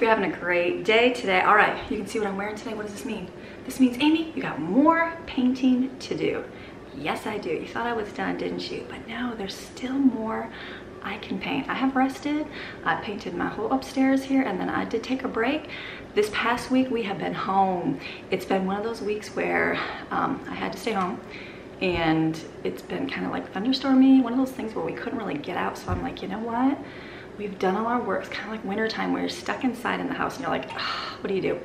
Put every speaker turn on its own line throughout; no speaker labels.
you're having a great day today. All right, you can see what I'm wearing today. What does this mean? This means, Amy, you got more painting to do. Yes, I do. You thought I was done, didn't you? But no, there's still more I can paint. I have rested. I painted my whole upstairs here, and then I did take a break. This past week, we have been home. It's been one of those weeks where I had to stay home, and it's been kind of like thunderstormy, one of those things where we couldn't really get out. So I'm like, you know what? We've done all our work. It's kind of like wintertime where you're stuck inside in the house and you're like, what do you do?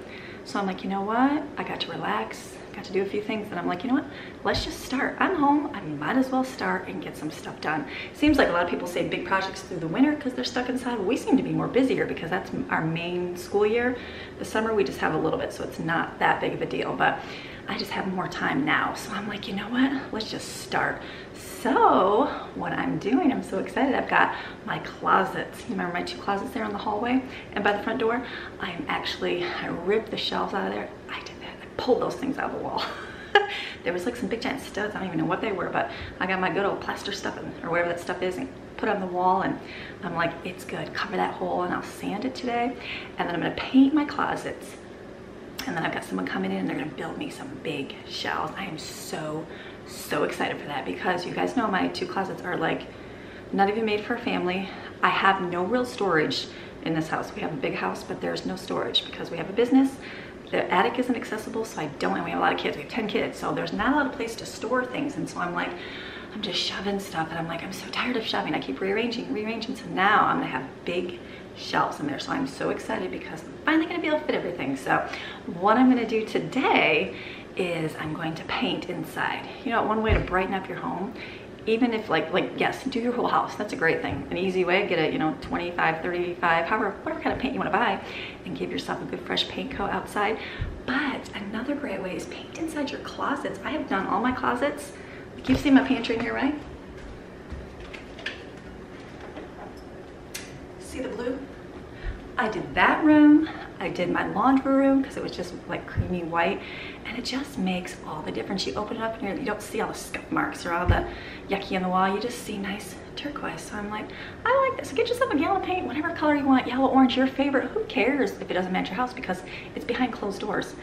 So I'm like, you know what? I got to relax, got to do a few things, and I'm like, you know what? Let's just start. I'm home. I might as well start and get some stuff done. Seems like a lot of people say big projects through the winter because they're stuck inside. Well, we seem to be more busier because that's our main school year. The summer, we just have a little bit, so it's not that big of a deal, but I just have more time now. So I'm like, you know what? Let's just start. So what I'm doing, I'm so excited. I've got my closets. You remember my two closets there in the hallway and by the front door? I ripped the shelves out of there. I did that. I pulled those things out of the wall. There was like some big giant studs. I don't even know what they were, but I got my good old plaster stuff or whatever that stuff is and put it on the wall, and I'm like, it's good. Cover that hole, and I'll sand it today. And then I'm gonna paint my closets. And then I've got someone coming in and they're gonna build me some big shelves. I am so excited for that because you guys know my two closets are like not even made for a family. I have no real storage in this house. We have a big house, but there's no storage because we have a business. The attic isn't accessible, so I don't, and we have a lot of kids. We have 10 kids, so there's not a lot of place to store things. And so I'm like, I'm just shoving stuff, and I'm like, I'm so tired of shoving. I keep rearranging. So now I'm gonna have big shelves in there. So I'm so excited because I'm finally gonna be able to fit everything. So what I'm gonna do today is I'm going to paint inside. You know, one way to brighten up your home, even if yes, do your whole house. That's a great thing. An easy way, get a, 25, 35, whatever kind of paint you wanna buy, and give yourself a good fresh paint coat outside. But another great way is paint inside your closets. I have done all my closets. Like, you've seen my pantry in here, right? See the blue? I did that room. I did my laundry room because it was just like creamy white, and it just makes all the difference. You open it up and you don't see all the scuff marks or all the yucky on the wall. You just see nice turquoise. So I'm like, I like this. So get yourself a gallon of paint, whatever color you want, yellow, orange, your favorite. Who cares if it doesn't match your house because it's behind closed doors.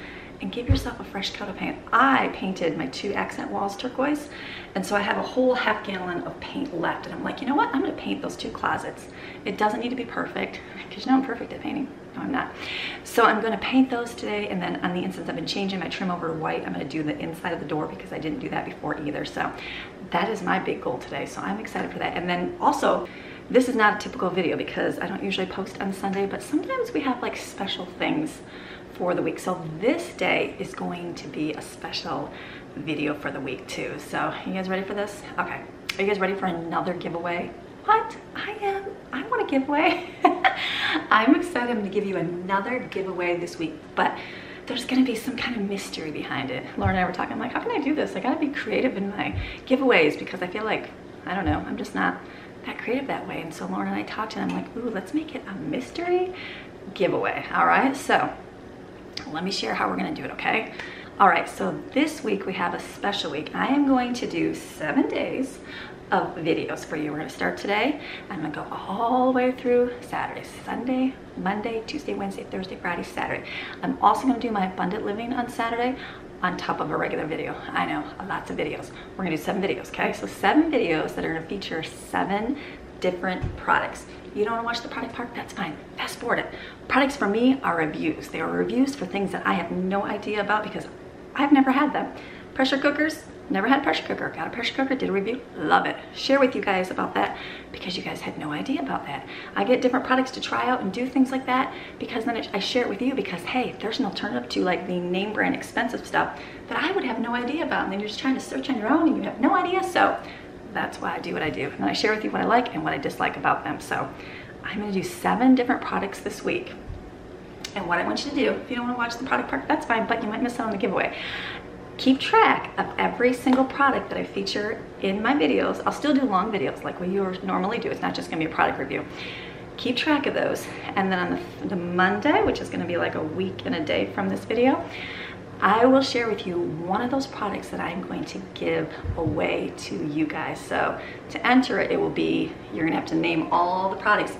And give yourself a fresh coat of paint. I painted my two accent walls turquoise, and so I have a whole half gallon of paint left, and I'm like, you know what? I'm gonna paint those two closets. It doesn't need to be perfect, because you know I'm perfect at painting. No, I'm not. So I'm gonna paint those today, and then on the inside, I've been changing my trim over to white. I'm gonna do the inside of the door because I didn't do that before either. So that is my big goal today, so I'm excited for that. And then also, this is not a typical video because I don't usually post on Sunday, but sometimes we have like special things for the week. So this day is going to be a special video for the week too. So you guys ready for this? Okay. Are you guys ready for another giveaway? What? I am. I want a giveaway. I'm excited. I'm going to give you another giveaway this week, but there's going to be some kind of mystery behind it. Lauren and I were talking. I'm like, how can I do this? I got to be creative in my giveaways because I feel like, I don't know, I'm just not that creative that way. And so Lauren and I talked, and I'm like, ooh, let's make it a mystery giveaway. All right. So let me share how we're gonna do it, okay? All right, so this week we have a special week. I am going to do 7 days of videos for you. We're gonna start today. I'm gonna go all the way through Saturday, Sunday, Monday, Tuesday, Wednesday, Thursday, Friday, Saturday. I'm also gonna do my abundant living on Saturday on top of a regular video. I know, lots of videos. We're gonna do 7 videos, okay? So 7 videos that are gonna feature 7 different products. You don't want to watch the product part? That's fine. Fast forward it. Products for me are reviews. They are reviews for things that I have no idea about because I've never had them. Pressure cookers, never had a pressure cooker. Got a pressure cooker, did a review, love it. Share with you guys about that because you guys had no idea about that. I get different products to try out and do things like that because then I share it with you because, hey, there's an alternative to like the name brand expensive stuff that I would have no idea about, and then you're just trying to search on your own and you have no idea. So that's why I do what I do. And then I share with you what I like and what I dislike about them. So I'm gonna do 7 different products this week. And what I want you to do, if you don't wanna watch the product part, that's fine, but you might miss out on the giveaway. Keep track of every single product that I feature in my videos. I'll still do long videos like we normally do. It's not just gonna be a product review. Keep track of those. And then on the Monday, which is gonna be like a week and a day from this video, I will share with you one of those products that I'm going to give away to you guys. So to enter it, it will be, you're gonna have to name all the products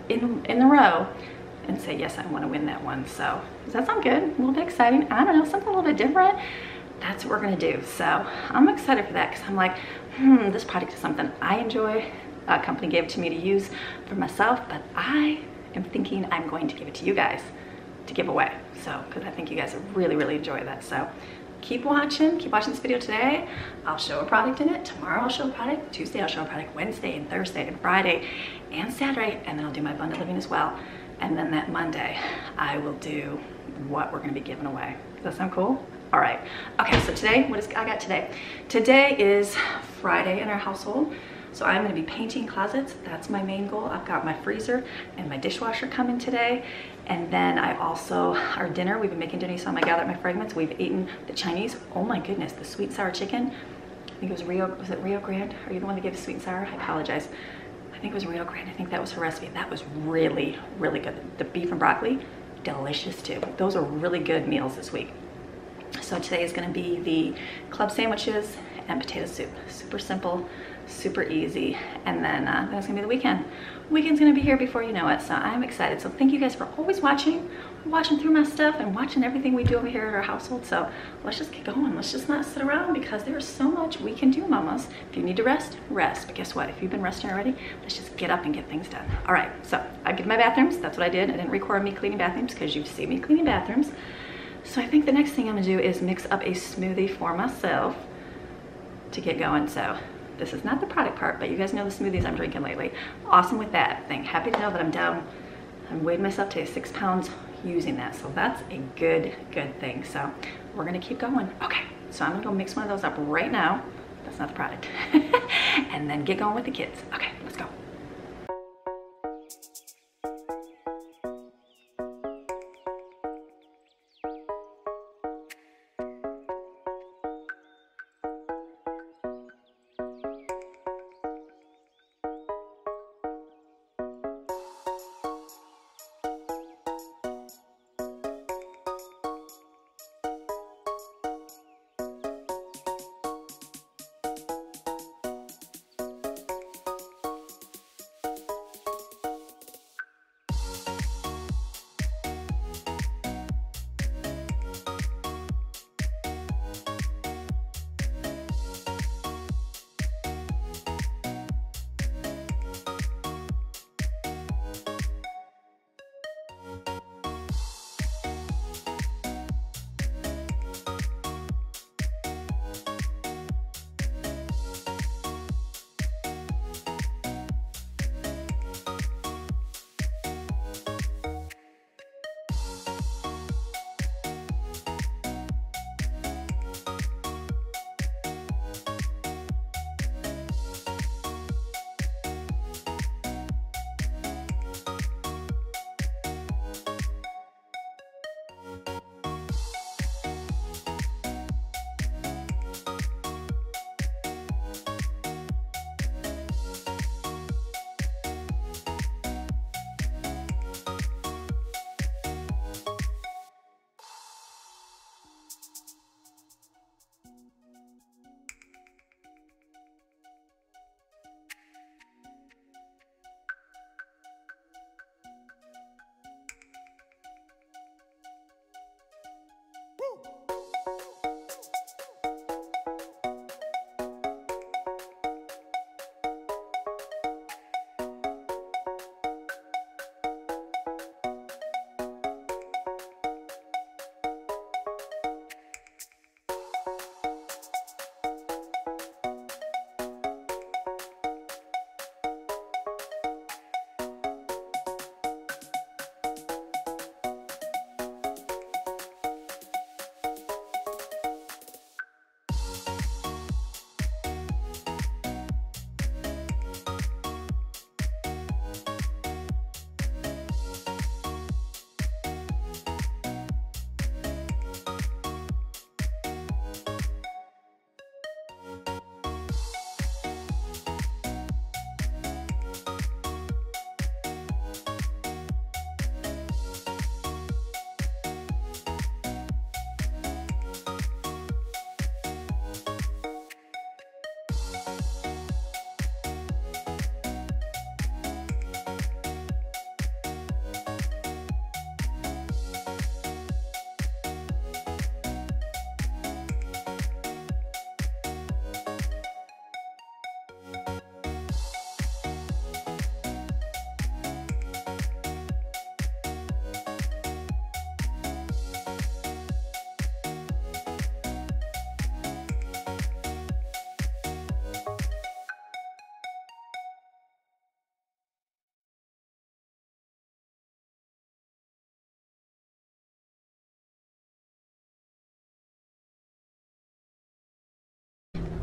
in the row and say, yes, I want to win that one. So does that sound good? A little bit exciting? I don't know, something a little bit different. That's what we're gonna do. So I'm excited for that because I'm like, this product is something I enjoy. A company gave it to me to use for myself, but I am thinking I'm going to give it to you guys to give away. So, because I think you guys really, really enjoy that. So keep watching this video today. I'll show a product in it. Tomorrow I'll show a product. Tuesday I'll show a product. Wednesday and Thursday and Friday and Saturday. And then I'll do my bundle living as well. And then that Monday I will do what we're gonna be giving away. Does that sound cool? All right. Okay, so today, I got today? Today is Friday in our household. So I'm gonna be painting closets. That's my main goal. I've got my freezer and my dishwasher coming today. And then I also, our dinner, we've been making dinner. You saw my gather my fragments. We've eaten the Chinese. Oh my goodness, the sweet and sour chicken. I think it was Rio Grande? Are you the one that gave us sweet and sour? I apologize. I think it was Rio Grande. I think that was her recipe. That was really, really good. The beef and broccoli, delicious too. Those are really good meals this week. So today is gonna be the club sandwiches and potato soup. Super simple, super easy. And then it's gonna be the weekend. Weekend's gonna be here before you know it. So I'm excited. So thank you guys for always watching through my stuff and watching everything we do over here at our household. So let's just get going. Let's just not sit around because there's so much we can do, mamas. If you need to rest, rest. But guess what? If you've been resting already, let's just get up and get things done. All right, so I did my bathrooms. That's what I did. I didn't record me cleaning bathrooms because you've seen me cleaning bathrooms. So I think the next thing I'm gonna do is mix up a smoothie for myself to get going. So this is not the product part, but you guys know the smoothies I'm drinking lately. Awesome with that thing. Happy to know that I'm weighing myself today 6 pounds using that. So that's a good thing. So we're gonna keep going. Okay, so I'm gonna go mix one of those up right now. That's not the product. And then get going with the kids. Okay, let's go.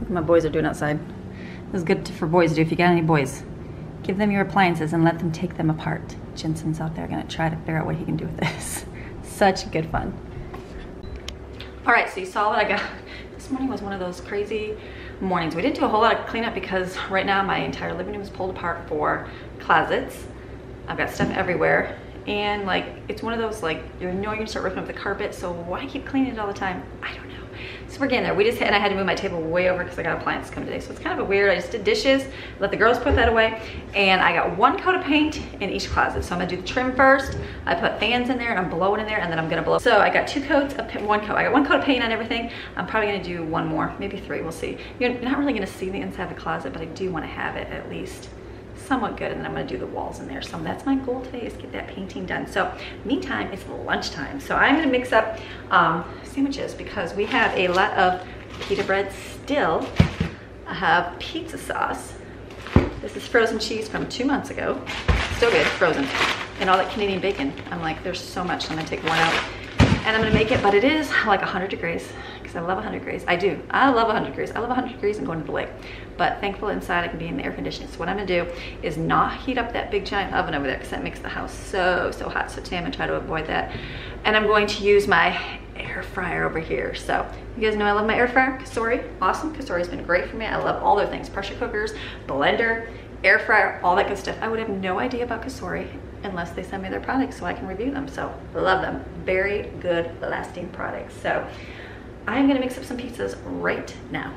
what my boys are doing outside. This is good for boys to do if you got any boys. Give them your appliances and let them take them apart. Jensen's out there gonna try to figure out what he can do with this. Such good fun. All right, so you saw what I got. This morning was one of those crazy mornings. We didn't do a whole lot of cleanup because right now my entire living room is pulled apart for closets. I've got stuff everywhere. And like, it's one of those like, you know you're gonna start ripping up the carpet, so why keep cleaning it all the time? I don't know. So we're getting there. And I had to move my table way over because I got appliances come today. So it's kind of a weird, I just did dishes, let the girls put that away. And I got one coat of paint in each closet. So I'm gonna do the trim first. I put fans in there and I'm blowing in there and then I'm gonna blow. So I got two coats of one coat. I got one coat of paint on everything. I'm probably gonna do one more, maybe three, we'll see. You're not really gonna see the inside of the closet, but I do wanna have it at least somewhat good, and then I'm gonna do the walls in there. So that's my goal today, is get that painting done. So meantime, it's lunchtime. So I'm gonna mix up sandwiches because we have a lot of pita bread still. I have pizza sauce. This is frozen cheese from 2 months ago. Still good, frozen. And all that Canadian bacon. I'm like, there's so much. So I'm gonna take one out and I'm gonna make it, but it is like 100 degrees because I love 100 degrees. I do, I love 100 degrees. I love 100 degrees and going to the lake. But thankfully inside I can be in the air conditioning. So what I'm gonna do is not heat up that big giant oven over there because that makes the house so hot. So today I'm gonna try to avoid that. And I'm going to use my air fryer over here. So you guys know I love my air fryer, Cosori, awesome. Cosori's been great for me. I love all their things, pressure cookers, blender, air fryer, all that good stuff. I would have no idea about Cosori unless they send me their products so I can review them. So love them, very good lasting products. So I'm gonna mix up some pizzas right now.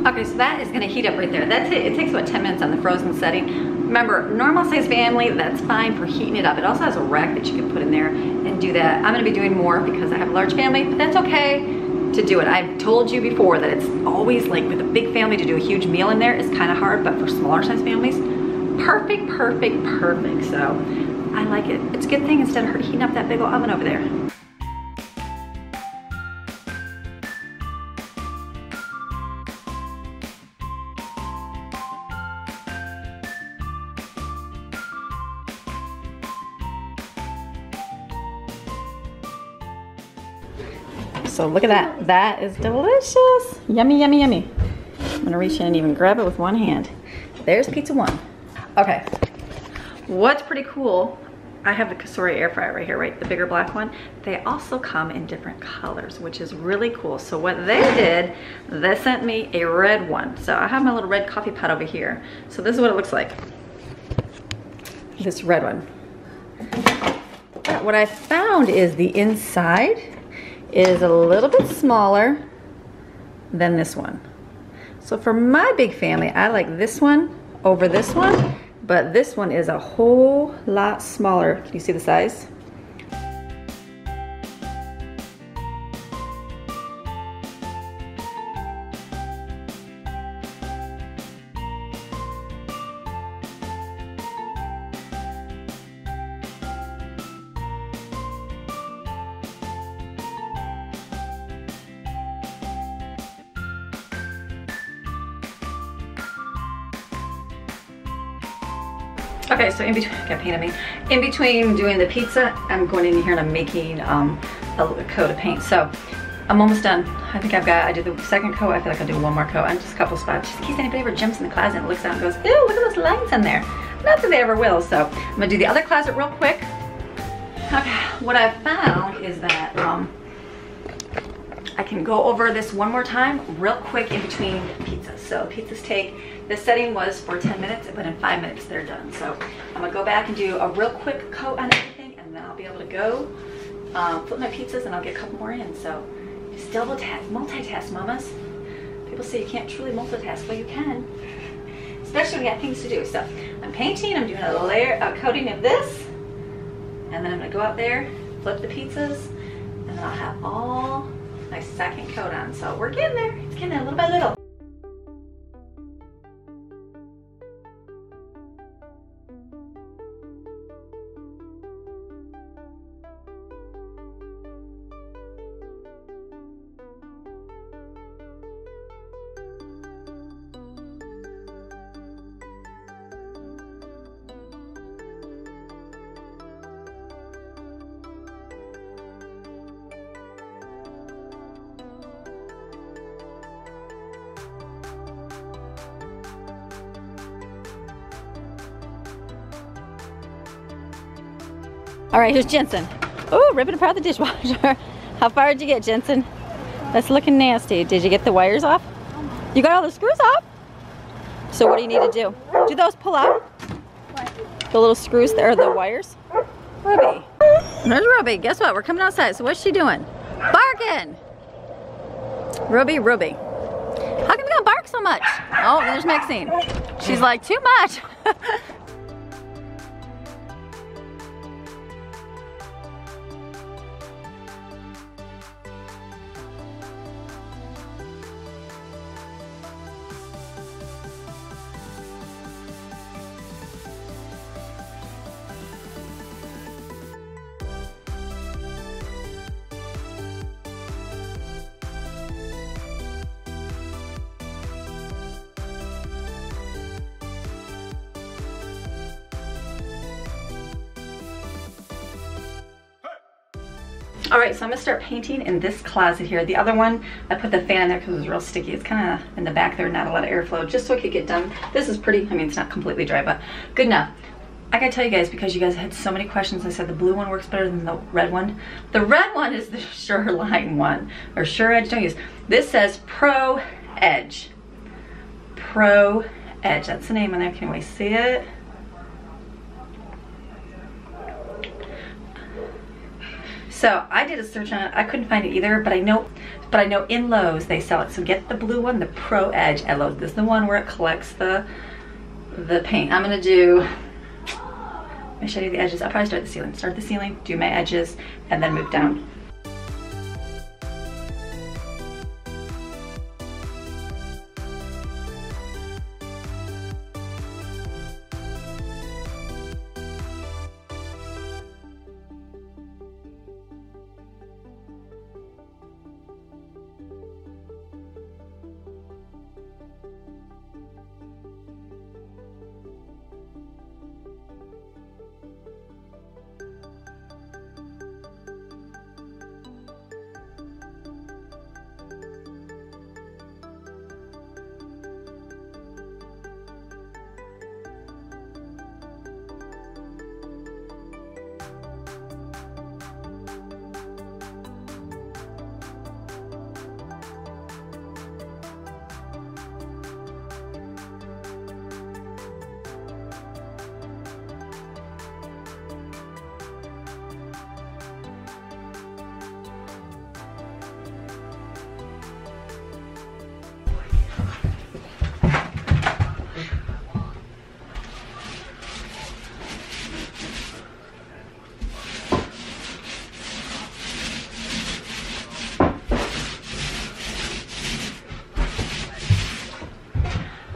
Okay, so that is gonna heat up right there. That's it. It takes about 10 minutes on the frozen setting. Remember, normal size family, that's fine for heating it up. It also has a rack that you can put in there and do that. I'm gonna be doing more because I have a large family, but that's okay to do it. I've told you before that it's always like with a big family to do a huge meal in there is kind of hard, but for smaller size families, perfect, perfect, perfect. So I like it. It's a good thing instead of heating up that big old oven over there. So look at that. That is delicious. Yummy, yummy, yummy. I'm gonna reach in and even grab it with one hand. There's pizza one. Okay. What's pretty cool, I have the Cosori air fryer right here, right? The bigger black one. They also come in different colors, which is really cool. So what they did, they sent me a red one. So I have my little red coffee pot over here. So this is what it looks like. This red one. But what I found is the inside is a little bit smaller than this one. So for my big family, I like this one over this one, but this one is a whole lot smaller. Can you see the size? Okay, so in between, got paint on me. In between doing the pizza, I'm going in here and I'm making a coat of paint. So I'm almost done. I think I did the second coat. I feel like I'll do one more coat on just a couple spots, just in case anybody ever jumps in the closet and looks out and goes, ew, look at those lines in there. Not that they ever will. So I'm gonna do the other closet real quick. Okay, what I found is that I can go over this one more time real quick in between pizzas. So pizzas take, this setting was for 10 minutes, but in 5 minutes they're done. So I'm gonna go back and do a real quick coat on everything, and then I'll be able to go flip my pizzas and I'll get a couple more in. So just multitask, mamas. People people say you can't truly multitask. Well, you can, especially when you got things to do. So I'm painting, I'm doing a coating of this, and then I'm gonna go out there, flip the pizzas, and then I'll have all my second coat on. So we're getting there. It's getting there little by little. All right, here's Jensen. Oh, ripping apart the dishwasher. How far did you get, Jensen? That's looking nasty. Did you get the wires off? You got all the screws off? So what do you need to do? Do those pull out? The little screws there, the wires? Ruby. There's Ruby. Guess what? We're coming outside. So what's she doing? Barking. Ruby. How come you gonna bark so much? Oh, there's Maxine. She's like, too much. All right, so I'm gonna start painting in this closet here. The other one, I put the fan in there because it was real sticky. It's kind of in the back there, not a lot of airflow, just so it could get done. This is pretty, I mean, it's not completely dry, but good enough. I gotta tell you guys, because you guys had so many questions, I said the blue one works better than the red one. The red one is the Sureline one, or Sure Edge, don't use. This says Pro Edge. Pro Edge, that's the name on there. Can we see it? So I did a search on it. I couldn't find it either, but I know in Lowe's they sell it. So get the blue one, the Pro Edge at Lowe's. This is the one where it collects the paint. I'm gonna do, let me show you the edges. I'll probably start the ceiling. Start the ceiling, do my edges, and then move down.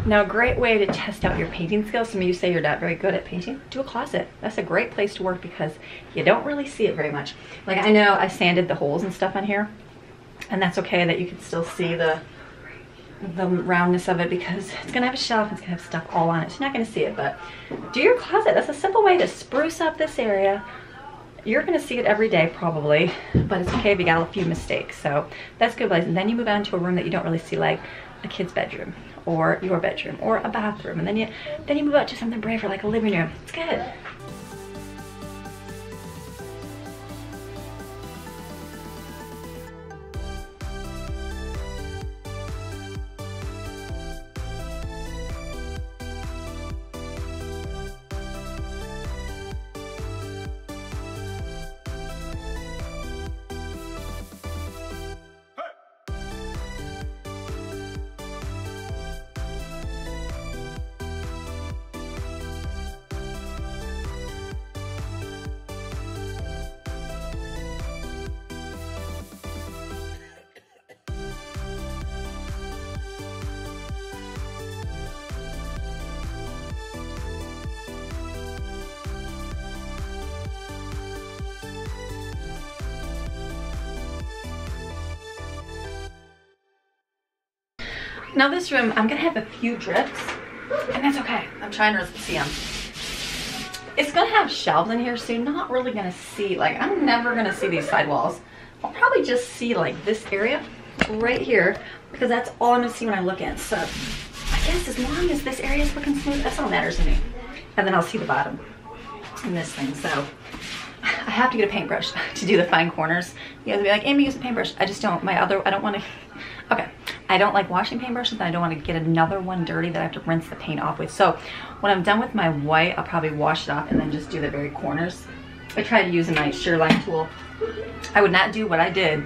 Now, a great way to test out your painting skills, some of you say you're not very good at painting, do a closet. That's a great place to work because you don't really see it very much. Like, I know I sanded the holes and stuff on here, and that's okay that you can still see the roundness of it because it's gonna have a shelf and it's gonna have stuff all on it. So you're not gonna see it, but do your closet. That's a simple way to spruce up this area. You're gonna see it every day probably, but it's okay if you got a few mistakes. So that's a good place. And then you move on to a room that you don't really see, like a kid's bedroom or your bedroom or a bathroom. And then you move out to something braver like a living room. It's good. Now this room, I'm gonna have a few drips, and that's okay. I'm trying to see them. It's gonna have shelves in here, so you're not really gonna see, like, I'm never gonna see these side walls. I'll probably just see like this area right here, because that's all I'm gonna see when I look in. So I guess as long as this area is looking smooth, that's all that matters to me. And then I'll see the bottom in this thing. So I have to get a paintbrush to do the fine corners. You guys will be like, Amy, use a paintbrush. I just don't, I don't want to, okay. I don't like washing paintbrushes, and I don't want to get another one dirty that I have to rinse the paint off with. So when I'm done with my white, I'll probably wash it off and then just do the very corners. I tried to use a nice Shearline tool. I would not do what I did.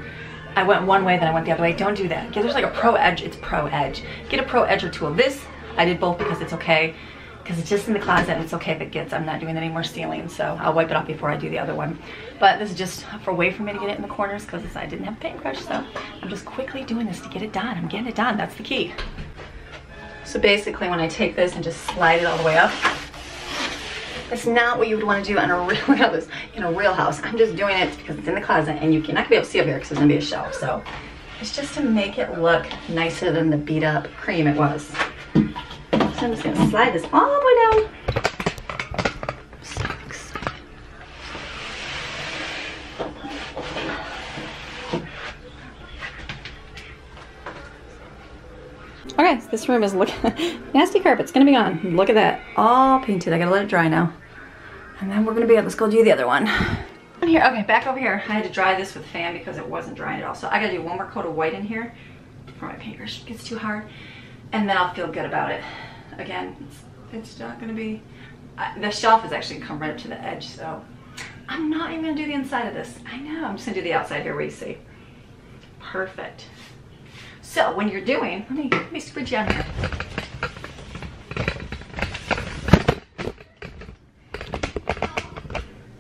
I went one way, then I went the other way. Don't do that. There's like a pro edge, it's pro edge. Get a pro edger tool. This, I did both because it's okay. Because it's just in the closet and it's okay if it gets, I'm not doing any more sealing, so I'll wipe it off before I do the other one. But this is just for a way for me to get it in the corners because I didn't have a paintbrush, so I'm just quickly doing this to get it done. I'm getting it done, that's the key. So basically when I take this and just slide it all the way up, it's not what you would want to do in a real house. I'm just doing it because it's in the closet and you're not gonna be able to see up here because there's gonna be a shelf. So it's just to make it look nicer than the beat up cream it was. So I'm just gonna slide this all the way down. So excited. Okay, so this room is looking nasty carpet's gonna be on. Look at that, all painted. I gotta let it dry now, and then we're gonna be able to go do the other one. Here, okay, back over here. I had to dry this with a fan because it wasn't drying at all. So I gotta do one more coat of white in here before my paintbrush gets too hard, and then I'll feel good about it. Again, it's not gonna be, the shelf is actually come right up to the edge, so I'm not even gonna do the inside of this. I know, I'm just gonna do the outside here where you see. Perfect. So when you're doing, let me squidge you on here.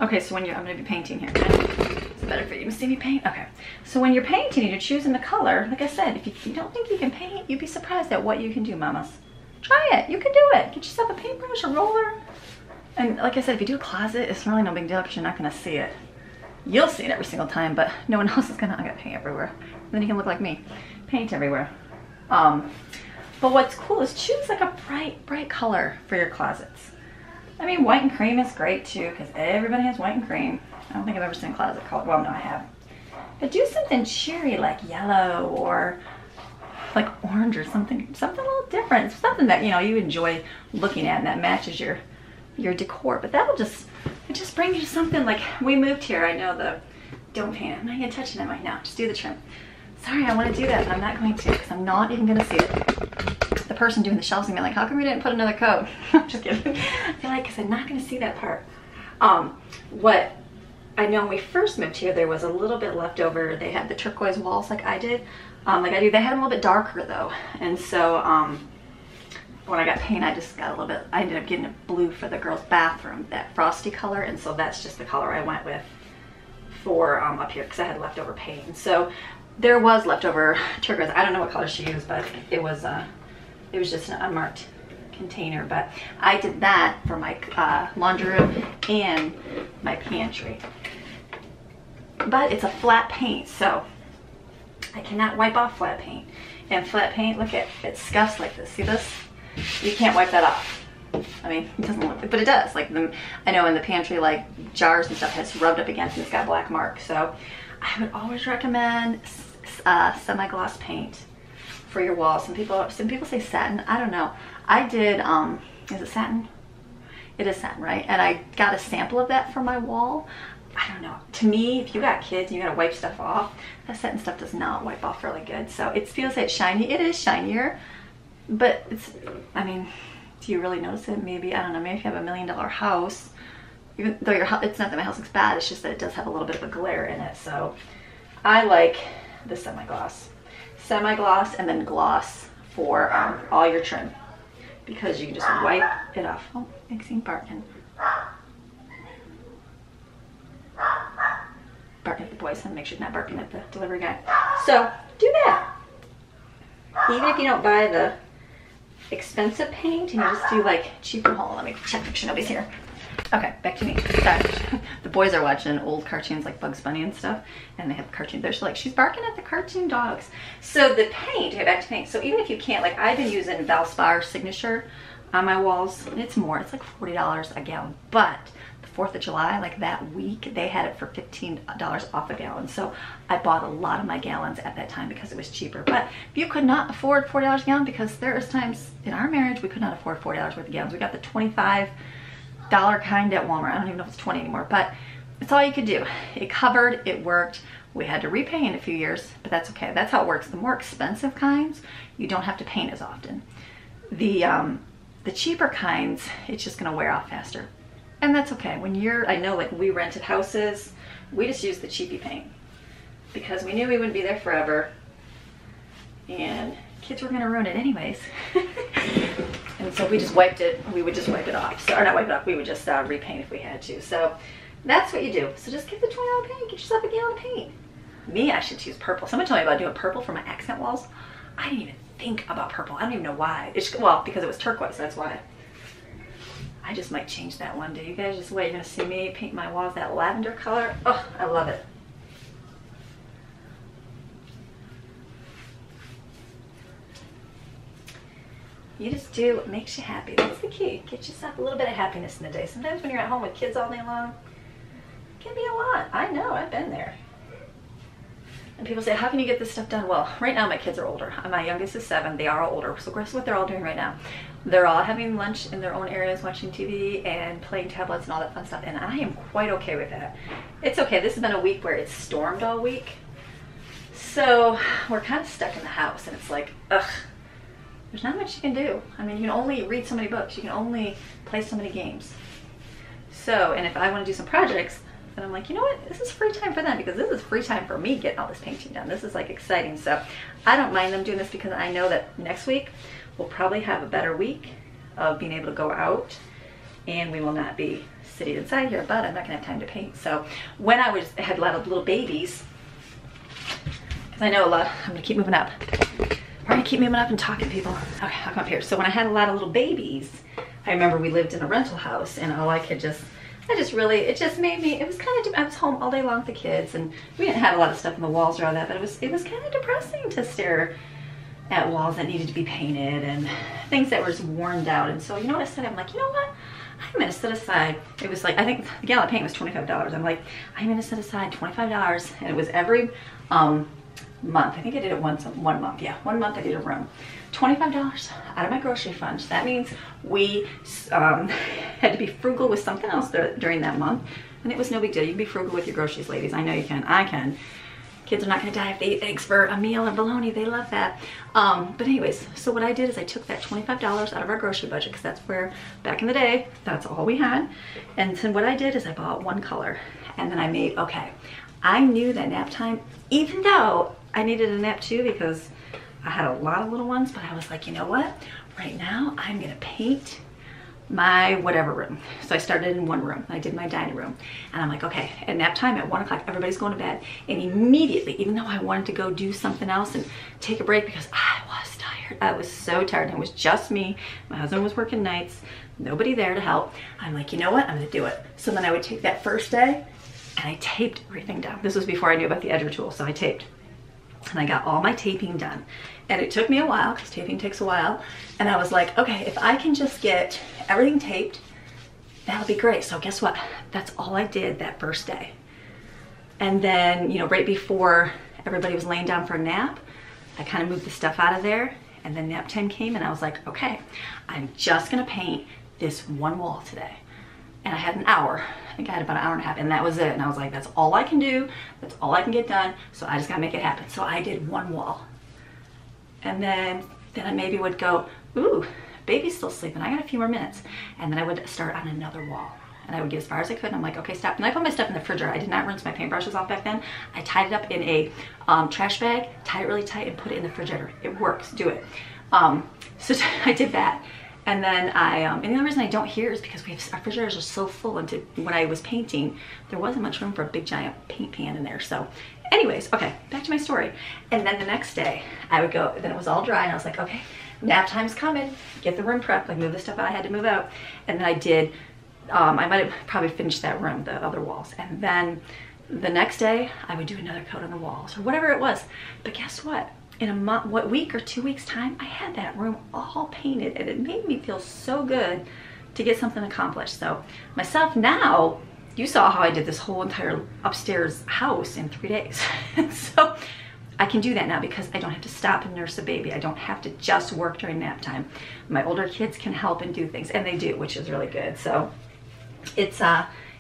Okay, so when you're, I'm gonna be painting here. It's better for you to see me paint? Okay. So when you're painting and you're choosing the color, like I said, if you don't think you can paint, you'd be surprised at what you can do, mamas. Try it, you can do it. Get yourself a paintbrush, a roller. And like I said, if you do a closet, it's really no big deal because you're not gonna see it. You'll see it every single time, but no one else is gonna, I got paint everywhere. And then you can look like me, paint everywhere. But what's cool is choose like a bright color for your closets. I mean, white and cream is great too, because everybody has white and cream. I don't think I've ever seen a closet color, well, no, I have. But do something cheery like yellow or like orange or something a little different. Something that, you know, you enjoy looking at and that matches your decor. But that'll just, it just brings you something. Like, we moved here, I know the, don't paint it. I'm not gonna touch it right now, just do the trim. Sorry, I wanna do that, but I'm not going to because I'm not even gonna see it. The person doing the shelves gonna be like, how come we didn't put another coat? I'm just kidding. I feel like, because I'm not gonna see that part. What I know when we first moved here, there was a little bit left over. They had the turquoise walls like I did. They had them a little bit darker though. And so when I got paint, I just got a little bit, I ended up getting a blue for the girls' bathroom, that frosty color. And so that's just the color I went with for up here because I had leftover paint. So there was leftover turquoise. I don't know what color she used, but it was just an unmarked container. But I did that for my laundry room and my pantry. But it's a flat paint, so I cannot wipe off flat paint. And flat paint, look at it scuffs like this. See this? You can't wipe that off. I mean, it doesn't look, but it does. Like I know in the pantry, like jars and stuff has rubbed up against it. It's got black marks. So I would always recommend semi-gloss paint for your walls. Some people say satin. I don't know. I did. Is it satin? It is satin, right? And I got a sample of that for my wall. I don't know. To me, if you got kids and you gotta wipe stuff off, that satin stuff does not wipe off really good. So it feels like shiny. It is shinier, but it's, I mean, do you really notice it? Maybe, I don't know, maybe if you have $1 million house, even though it's not that my house looks bad, it's just that it does have a little bit of a glare in it. So I like the semi-gloss. Semi-gloss and then gloss for all your trim, because you can just wipe it off. Oh, Maxine barking. Barking at the boys, and make sure she's not barking at the delivery guy. So do that. Even if you don't buy the expensive paint and you just do like cheaper, hold on, let me check, make sure nobody's here. Okay, back to me. Sorry. The boys are watching old cartoons like Bugs Bunny and stuff, and they have cartoons. They're like, she's barking at the cartoon dogs. So the paint, okay, back to paint. So even if you can't, like I've been using Valspar Signature on my walls. It's more, it's like $40 a gallon. But the 4th of July, like that week, they had it for $15 off a gallon. So I bought a lot of my gallons at that time because it was cheaper. But if you could not afford $40 a gallon, because there is times in our marriage we could not afford $40 worth of gallons. We got the $25 kind at Walmart. I don't even know if it's 20 anymore, but it's all you could do. It covered, it worked. We had to repaint in a few years, but that's okay. That's how it works. The more expensive kinds, you don't have to paint as often. The cheaper kinds, it's just gonna wear off faster. And that's okay. When I know like we rented houses, we just used the cheapy paint because we knew we wouldn't be there forever and kids were gonna ruin it anyways. And so we just wiped it, we would just wipe it off. So, or not wipe it off, we would just repaint if we had to. So that's what you do. So just get the $20 paint, get yourself a gallon of paint. Me, I should choose purple. Someone told me about doing purple for my accent walls. I didn't even think about purple. I don't even know why. Well, because it was turquoise, that's why. I just might change that one day. You guys just wait, you're gonna see me paint my walls that lavender color. Oh, I love it. You just do what makes you happy. That's the key. Get yourself a little bit of happiness in the day. Sometimes when you're at home with kids all day long, it can be a lot. I know, I've been there. And people say, how can you get this stuff done? Well, right now my kids are older. My youngest is 7, they are all older. So guess what they're all doing right now? They're all having lunch in their own areas, watching TV and playing tablets and all that fun stuff. And I am quite okay with that. It's okay, this has been a week where it's stormed all week. So we're kind of stuck in the house and it's like, ugh. There's not much you can do. I mean, you can only read so many books. You can only play so many games. So, and if I want to do some projects, then I'm like, you know what? This is free time for them because this is free time for me getting all this painting done. This is like exciting. So I don't mind them doing this because I know that next week we'll probably have a better week of being able to go out and we will not be sitting inside here, but I'm not gonna have time to paint. So when I had a lot of little babies, because I know a lot, I'm gonna keep moving up. We're gonna keep moving up and talking to people. Okay, I'll come up here. So when I had a lot of little babies, I remember we lived in a rental house and all I could just, it just made me, it was kind of, I was home all day long with the kids and we didn't have a lot of stuff on the walls or all that, but it was kind of depressing to stare at walls that needed to be painted and things that were just worn out. And so you know what I said? I'm like, you know what? I'm gonna set aside, it was like, I think the gallon of paint was $25. I'm like, I'm gonna set aside $25 and it was every, month. I think I did it one month. Yeah, 1 month I did a room. $25 out of my grocery fund. That means we had to be frugal with something else during that month. And it was no big deal. You can be frugal with your groceries, ladies. I know you can. I can. Kids are not going to die if they eat eggs for a meal and bologna. They love that. But anyways, so what I did is I took that $25 out of our grocery budget because that's where, back in the day, that's all we had. And then what I did is I bought one color. And then I made, okay, I knew that nap time, even though I needed a nap too because I had a lot of little ones, but I was like, you know what? Right now I'm gonna paint my whatever room. So I started in one room. I did my dining room. And I'm like, okay, at nap time at 1 o'clock, everybody's going to bed. And immediately, even though I wanted to go do something else and take a break because I was tired. I was so tired. It was just me. My husband was working nights. Nobody there to help. I'm like, you know what? I'm gonna do it. So then I would take that first day and I taped everything down. This was before I knew about the edger tool, so I taped. And I got all my taping done. And it took me a while, because taping takes a while. And I was like, okay, if I can just get everything taped, that'll be great. So guess what? That's all I did that first day. And then, you know, right before everybody was laying down for a nap, I kind of moved the stuff out of there. And then nap time came and I was like, okay, I'm just gonna paint this one wall today. And I had an hour. I think I had about an hour and a half and that was it. And I was like, that's all I can do. That's all I can get done. So I just gotta make it happen. So I did one wall. And then I maybe would go, ooh, baby's still sleeping. I got a few more minutes. And then I would start on another wall. And I would get as far as I could. And I'm like, okay, stop. And I put my stuff in the refrigerator. I did not rinse my paintbrushes off back then. I tied it up in a trash bag, tied it really tight and put it in the refrigerator. It works, do it. So I did that. And then and the only reason I don't hear is because our refrigerators are so full. And when I was painting, there wasn't much room for a big giant paint pan in there. So anyways, okay, back to my story. And then the next day I would go, then it was all dry and I was like, okay, nap time's coming. Get the room prepped, like move the stuff out I had to move out. And then I did I might have probably finished that room, the other walls. And then the next day I would do another coat on the walls or whatever it was. But guess what? In a month, what week or 2 weeks time, I had that room all painted, and it made me feel so good to get something accomplished. So myself now, you saw how I did this whole entire upstairs house in 3 days. So I can do that now because I don't have to stop and nurse a baby. I don't have to just work during nap time. My older kids can help and do things, and they do, which is really good. So it's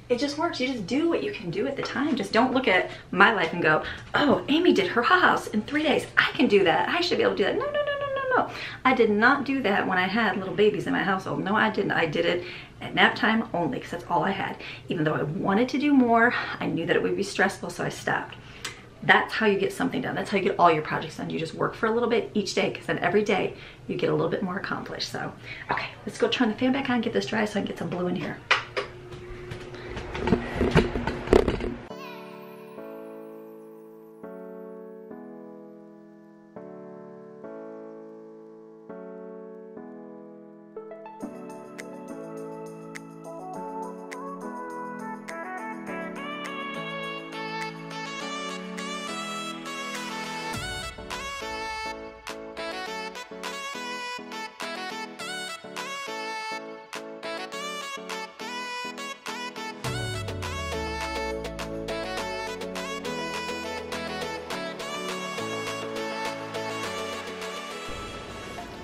it just works. You just do what you can do at the time. Just don't look at my life and go, oh, Amy did her house in 3 days. I can do that. I should be able to do that. No, no, no, no, no, no. I did not do that when I had little babies in my household. No, I didn't. I did it at nap time only because that's all I had. Even though I wanted to do more, I knew that it would be stressful, so I stopped. That's how you get something done. That's how you get all your projects done. You just work for a little bit each day, because then every day you get a little bit more accomplished. So, okay, let's go turn the fan back on, get this dry so I can get some blue in here.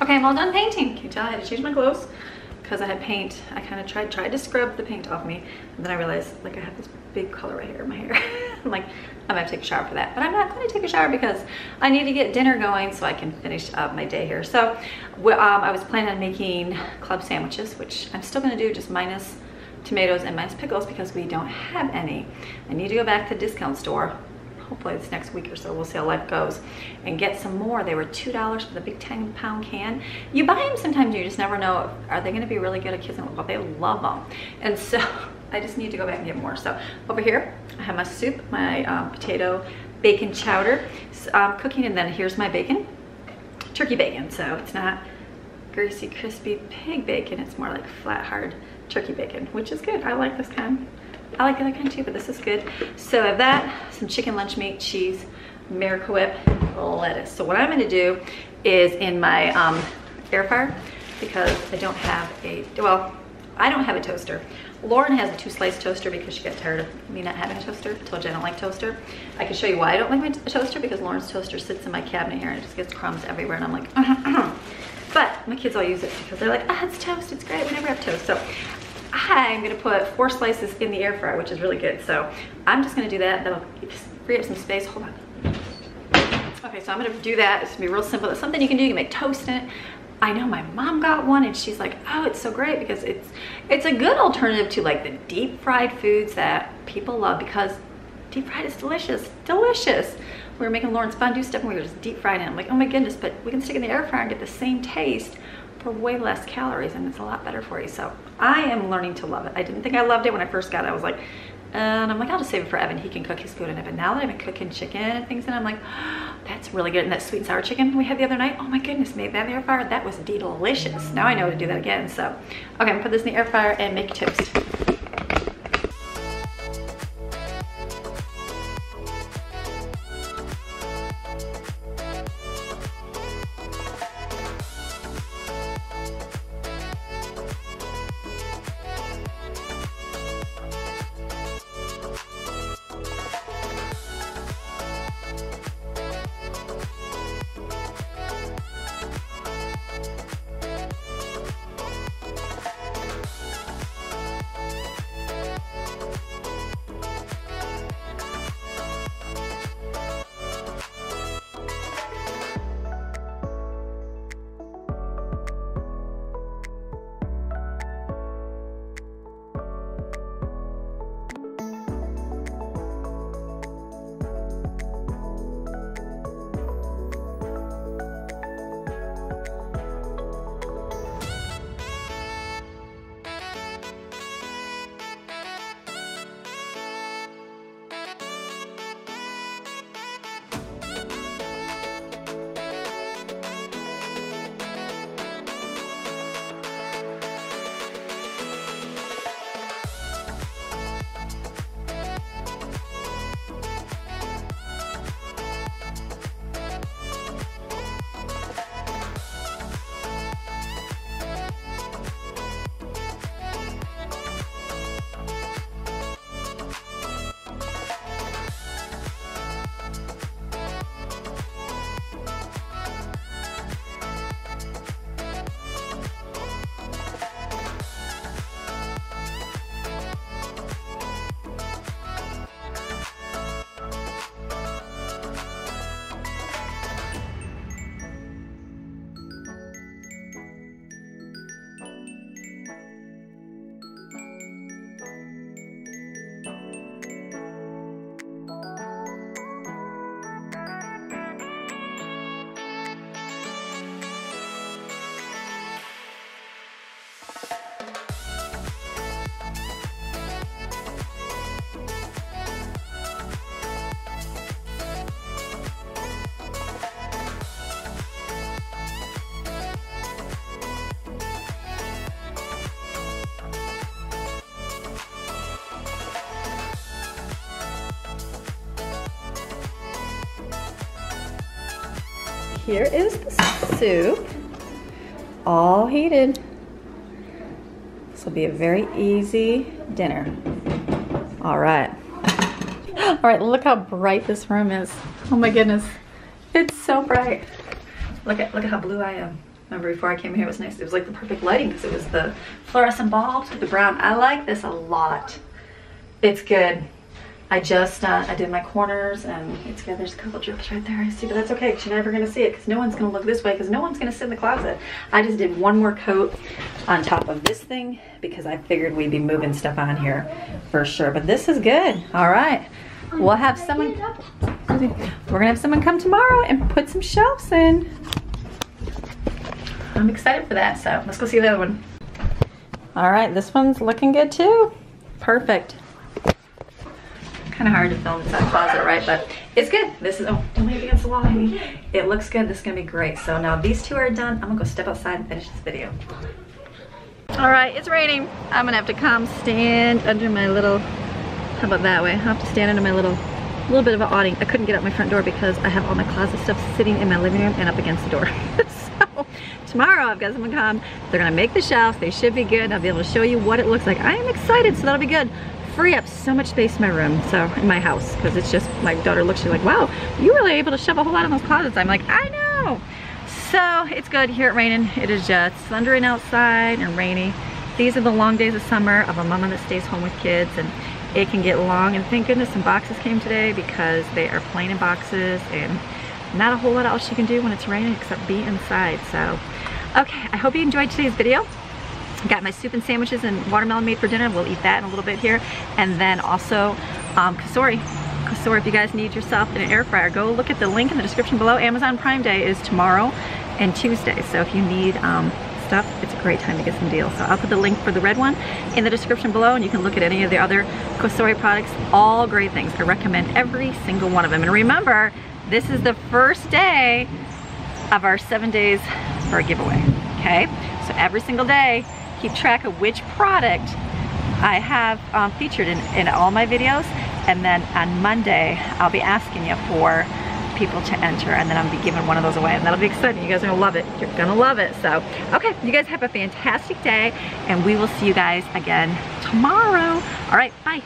Okay, I'm all done painting. Can you tell I had to change my clothes because I had paint. I kind of tried to scrub the paint off me, and then I realized like I have this big color right here in my hair. I'm like, I'm gonna have to take a shower for that, but I'm not gonna take a shower because I need to get dinner going so I can finish up my day here. So I was planning on making club sandwiches, which I'm still gonna do, just minus tomatoes and minus pickles because we don't have any. I need to go back to the discount store. Hopefully this next week or so, we'll see how life goes, and get some more. They were $2 for the big 10-pound can. You buy them sometimes, you just never know, are they gonna be really good at kids? Well, they love them. And so I just need to go back and get more. So over here, I have my soup, my potato bacon chowder cooking, and then here's my bacon, turkey bacon. So it's not greasy, crispy pig bacon, it's more like flat, hard turkey bacon, which is good. I like this kind. I like the other kind too, but this is good. So I have that, some chicken lunch meat, cheese, Miracle Whip, lettuce. So what I'm gonna do is in my air fryer, because I don't have I don't have a toaster. Lauren has a 2-slice toaster because she got tired of me not having a toaster. I told you I don't like toaster. I can show you why I don't like my toaster, because Lauren's toaster sits in my cabinet here and it just gets crumbs everywhere, and I'm like, but my kids all use it because they're like, it's toast, it's great, we never have toast. So I'm gonna put 4 slices in the air fryer, which is really good. So I'm just gonna do that. That'll free up some space. Hold on. Okay, so I'm gonna do that. It's gonna be real simple. It's something you can do. You can make toast in it. I know my mom got one and she's like, oh, it's so great, because it's a good alternative to like the deep fried foods that people love, because deep fried is delicious, delicious. We were making Lauren's fondue stuff and we were just deep frying it. I'm like, oh my goodness, but we can stick it in the air fryer and get the same taste for way less calories, and it's a lot better for you. So I am learning to love it. I didn't think I loved it when I first got it. I was like, and I'm like, I'll just save it for Evan. He can cook his food in it. But now that I've been cooking chicken and things, and I'm like, that's really good. And that sweet and sour chicken we had the other night, oh my goodness, made that in the air fryer. That was delicious. Now I know how to do that again. So, okay, I'm gonna put this in the air fryer and make toast. here is the soup, all heated. This will be a very easy dinner. All right. All right, look how bright this room is. Oh my goodness, it's so bright. Look at how blue I am. Remember before I came here, it was nice. It was like the perfect lighting because it was the fluorescent bulbs with the brown. I like this a lot. It's good. I just, I did my corners and it's good. There's a couple drips right there, I see, but that's okay because you're never gonna see it because no one's gonna look this way because no one's gonna sit in the closet. I just did one more coat on top of this thing because I figured we'd be moving stuff on here for sure, but this is good. All right, we'll have someone, we're gonna have someone come tomorrow and put some shelves in. I'm excited for that, so let's go see the other one. All right, this one's looking good too. Perfect. Kind of hard to film inside the closet, right? But it's good. This is, oh, don't leave it against the wall, honey. It looks good. This is gonna be great. So now these two are done. I'm gonna go step outside and finish this video. All right, it's raining. I'm gonna have to come stand under my little, how about that way? I have to stand under my little bit of an awning. I couldn't get out my front door because I have all my closet stuff sitting in my living room and up against the door. So tomorrow I've got someone come. They're gonna make the shelves. They should be good. I'll be able to show you what it looks like. I am excited, so that'll be good. Free up so much space in my room, so in my house, because it's just, my daughter looks, she's like, wow, you were really able to shove a whole lot in those closets. I'm like, I know. So it's good here at Raining. It is just thundering outside and rainy. These are the long days of summer of a mama that stays home with kids, and it can get long, and thank goodness some boxes came today because they are plain in boxes and not a whole lot else you can do when it's raining except be inside. So okay, I hope you enjoyed today's video. Got my soup and sandwiches and watermelon made for dinner. We'll eat that in a little bit here. And then also Cosori. Cosori, if you guys need yourself an air fryer, go look at the link in the description below. Amazon Prime Day is tomorrow and Tuesday. So if you need stuff, it's a great time to get some deals. So I'll put the link for the red one in the description below, and you can look at any of the other Cosori products. All great things. I recommend every single one of them. And remember, this is the first day of our 7 days for a giveaway, okay? So every single day, keep track of which product I have featured in all my videos, and then on Monday I'll be asking you for people to enter, and then I'll be giving one of those away, and that'll be exciting. You guys are gonna love it. You're gonna love it. So okay, you guys have a fantastic day, and we will see you guys again tomorrow. All right, bye.